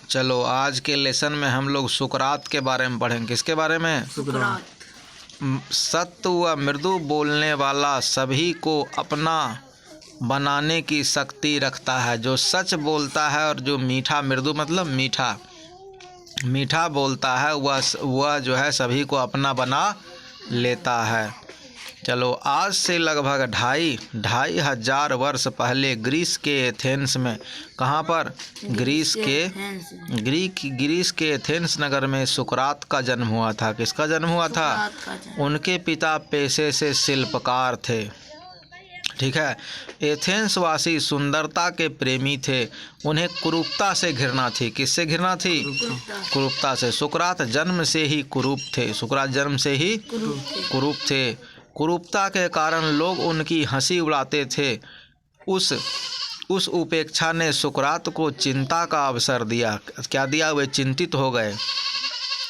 चलो आज के लेसन में हम लोग सुकरात के बारे में पढ़ेंगे। किसके बारे में? सुकरात। सत्य व मृदु बोलने वाला सभी को अपना बनाने की शक्ति रखता है। जो सच बोलता है और जो मीठा, मृदु मतलब मीठा, मीठा बोलता है वह जो है सभी को अपना बना लेता है। चलो आज से लगभग ढाई हजार वर्ष पहले ग्रीस के एथेंस में, कहाँ पर? ग्रीस के एथेंस नगर में सुकरात का जन्म हुआ था। किसका जन्म हुआ था? उनके पिता पेशे से शिल्पकार थे। ठीक है। एथेंस वासी सुंदरता के प्रेमी थे। उन्हें कुरूपता से घृणा थी। किससे घृणा थी? कुरूपता से। सुकरात जन्म से ही कुरूप थे। सुकरात जन्म से ही कुरूप थे। कुरूपता के कारण लोग उनकी हंसी उड़ाते थे। उस उपेक्षा ने सुकरात को चिंता का अवसर दिया। क्या दिया? वे चिंतित हो गए।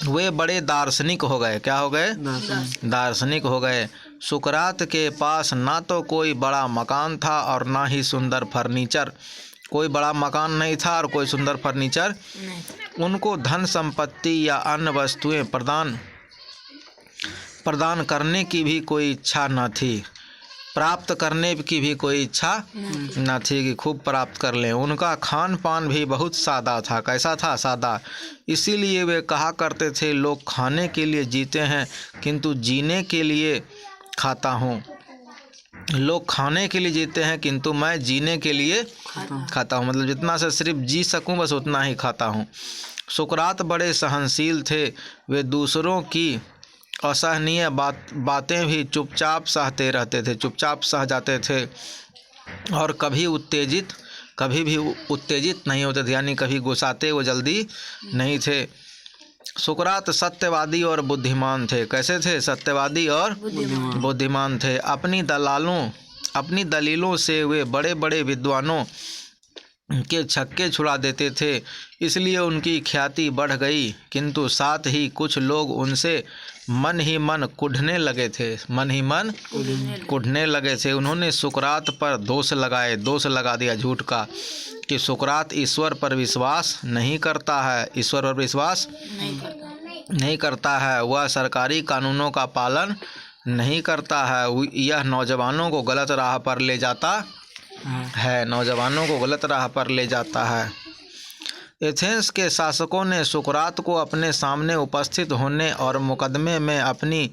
वे बड़े दार्शनिक हो गए। क्या हो गए? दार्शनिक हो गए। सुकरात के पास ना तो कोई बड़ा मकान था और ना ही सुंदर फर्नीचर। कोई बड़ा मकान नहीं था और कोई सुंदर फर्नीचर। उनको धन संपत्ति या अन्य वस्तुएं प्रदान करने की भी कोई इच्छा न थी। प्राप्त करने की भी कोई इच्छा न थी कि खूब प्राप्त कर लें। उनका खान पान भी बहुत सादा था। कैसा था? सादा। इसीलिए वे कहा करते थे, लोग खाने के लिए जीते हैं किंतु जीने के लिए खाता हूँ। लोग खाने के लिए जीते हैं किंतु मैं जीने के लिए खाता हूँ। मतलब जितना से सिर्फ जी सकूँ बस उतना ही खाता हूँ। सुकरात बड़े सहनशील थे। वे दूसरों की असहनीय बातें भी चुपचाप सहते रहते थे, चुपचाप सह जाते थे और कभी भी उत्तेजित नहीं होते थे, यानी कभी गुस्साते वो जल्दी नहीं थे। सुकरात सत्यवादी और बुद्धिमान थे। कैसे थे? सत्यवादी और बुद्धिमान थे। अपनी दलीलों से वे बड़े बड़े विद्वानों के छक्के छुड़ा देते थे। इसलिए उनकी ख्याति बढ़ गई, किंतु साथ ही कुछ लोग उनसे मन ही मन कुढ़ने लगे थे। उन्होंने सुकरात पर दोष लगा दिया झूठ का कि सुकरात ईश्वर पर विश्वास नहीं करता है। ईश्वर पर विश्वास नहीं करता है। वह सरकारी कानूनों का पालन नहीं करता है। यह नौजवानों को गलत राह पर ले जाता है। एथेंस के शासकों ने सुकरात को अपने सामने उपस्थित होने और मुकदमे में अपनी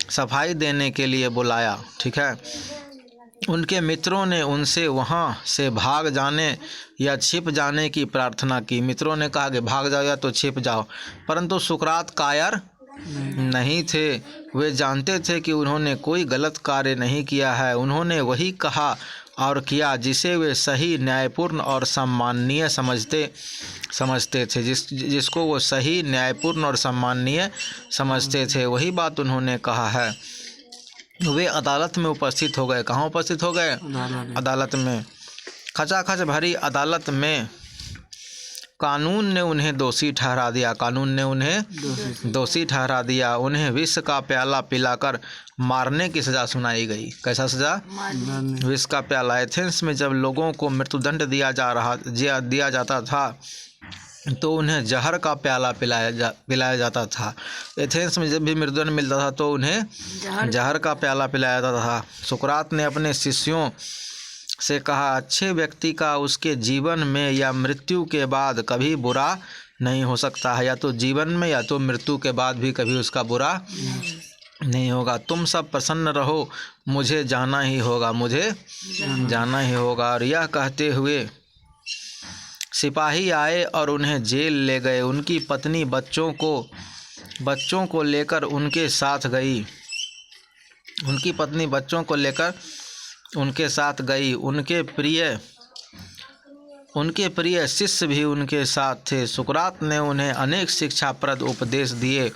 सफाई देने के लिए बुलाया। ठीक है। उनके मित्रों ने उनसे वहां से भाग जाने या छिप जाने की प्रार्थना की। मित्रों ने कहा कि भाग जाओ या तो छिप जाओ, परंतु सुकरात कायर नहीं थे। वे जानते थे कि उन्होंने कोई गलत कार्य नहीं किया है। उन्होंने वही कहा और किया जिसे वे सही, न्यायपूर्ण और सम्माननीय समझते थे। जिसको वो सही, न्यायपूर्ण और सम्माननीय समझते थे, वही बात उन्होंने कहा है। वे अदालत में उपस्थित हो गए। कहाँ उपस्थित हो गए? अदालत में। खचाखच भरी अदालत में कानून ने उन्हें दोषी ठहरा दिया। उन्हें विष का प्याला पिलाकर मारने की सज़ा सुनाई गई। कैसा सज़ा? विष का प्याला। एथेंस में जब लोगों को मृत्युदंड दिया जाता था तो उन्हें जहर का प्याला पिलाया जाता था। एथेंस में जब भी मृत्युदंड मिलता था तो उन्हें जहर का प्याला पिलाया जाता था। सुकरात ने अपने शिष्यों से कहा, अच्छे व्यक्ति का उसके जीवन में या मृत्यु के बाद कभी बुरा नहीं हो सकता है। या तो जीवन में या तो मृत्यु के बाद भी कभी उसका बुरा नहीं होगा। तुम सब प्रसन्न रहो, मुझे जाना ही होगा। और यह कहते हुए सिपाही आए और उन्हें जेल ले गए। उनकी पत्नी बच्चों को लेकर उनके साथ गई। उनके प्रिय शिष्य भी उनके साथ थे। सुकरात ने उन्हें अनेक शिक्षाप्रद उपदेश दिए।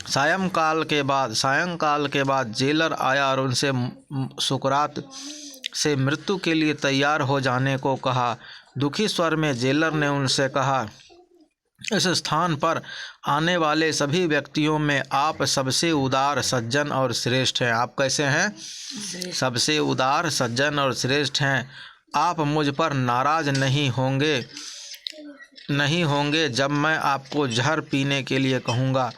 सायंकाल के बाद जेलर आया और उनसे सुकरात से मृत्यु के लिए तैयार हो जाने को कहा। दुखी स्वर में जेलर ने उनसे कहा, इस स्थान पर आने वाले सभी व्यक्तियों में आप सबसे उदार, सज्जन और श्रेष्ठ हैं। आप कैसे हैं? सबसे उदार, सज्जन और श्रेष्ठ हैं। आप मुझ पर नाराज नहीं होंगे नहीं होंगे जब मैं आपको जहर पीने के लिए कहूँगा,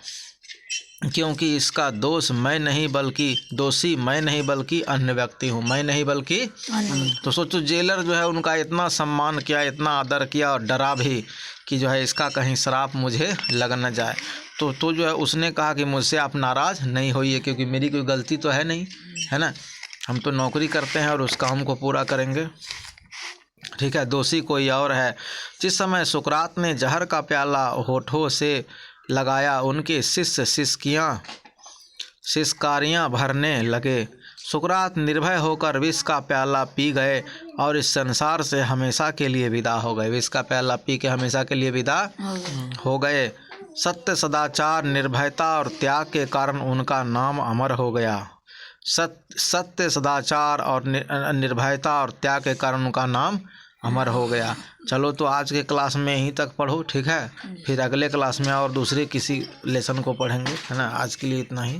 क्योंकि इसका दोषी मैं नहीं बल्कि अन्य व्यक्ति हूँ, मैं नहीं बल्कि। तो सोचो जेलर जो है उनका इतना सम्मान किया, इतना आदर किया और डरा भी कि जो है इसका कहीं श्राप मुझे लग न जाए। तो जो है उसने कहा कि मुझसे आप नाराज़ नहीं होइए, क्योंकि मेरी कोई गलती तो है नहीं, है ना। हम तो नौकरी करते हैं और उस काम को पूरा करेंगे, ठीक है। दोषी कोई और है। जिस समय सुकरात ने जहर का प्याला होठों से लगाया, उनके शिष्य शिष्कारियाँ भरने लगे। सुकरात निर्भय होकर विष का प्याला पी गए और इस संसार से हमेशा के लिए विदा हो गए। विष का प्याला पी के हमेशा के लिए विदा हो गए। सत्य, सदाचार, निर्भयता और त्याग के कारण उनका नाम अमर हो गया। सत्य, सदाचार और निर्भयता और त्याग के कारण उनका नाम अमर हो गया। चलो तो आज के क्लास में यहीं तक पढ़ो, ठीक है। फिर अगले क्लास में और दूसरे किसी लेसन को पढ़ेंगे, है ना। आज के लिए इतना ही।